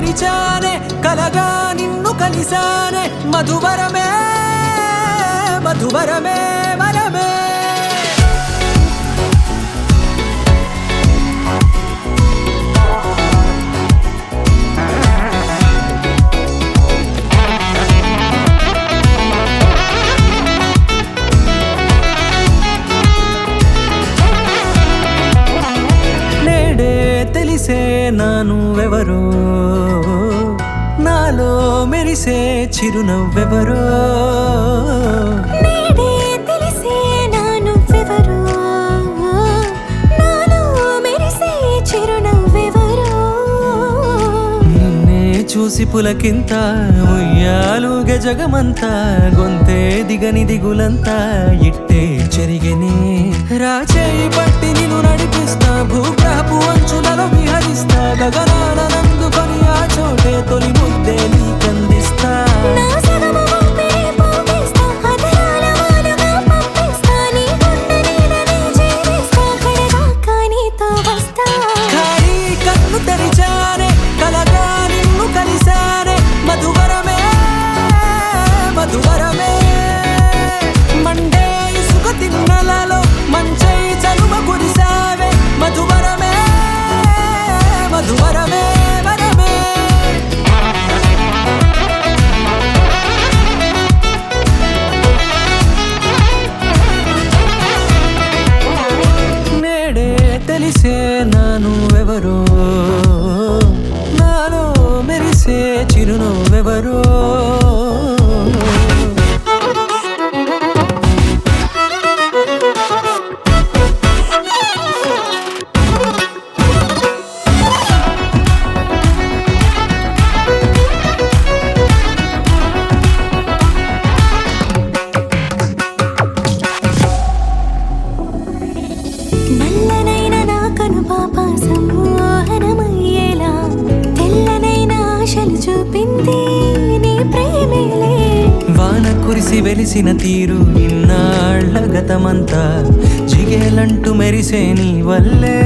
తెరిచానే కలగా నిన్ను కలిసానే మధువరమే మధువరమే వరమే తెలిసే నానువెవరో నాలో మెరిసే చిరునవ్వెవరో నేడే తెలిసే నానువెవరో నాలో మెరిసే చిరునవ్వెవరో నిన్నే చూసి పులకింత ఉయ్యాలుగే జగమంతా గొంతే దిగని దిగులంతా ఇట్టే చెరిగెనే రాచేయి పట్టి నిన్ను నడిపిస్తా భూగ్రహపు అంచులలో విహరిస్తా గగనాన నందుకొని ఆ చోటే తొలి ముద్దే నీకందిస్తా నా సగము ఊపిరి పోగేస్తా అదరాల వాలుగా పంపిస్తా నీ గుండె నీడనే జీవిస్తా కడదాకా నీతో వస్తా ఖాళీ కన్ను తెరిచానే కలగా నిన్ను కలిసానే మధువరమే మధువరమే మండే ఇసుక తిన్నలలో మంచై చలువ కురిసావే మధువరమే మధువరమే వరమే నేడే తెలిసే నానువెవరో నాలో మెరిసే చిరునవ్వెవరో నల్లనైన నా కనుపాప సమ్మోహనమయ్యేలా తెల్లనైన ఆశలు చూపింది నీ ప్రేమేలే వాన కురిసి వెలిసిన తీరు ఇన్నాళ్ల గతమంతా జిగేలంటూ మెరిసే నీ వల్లే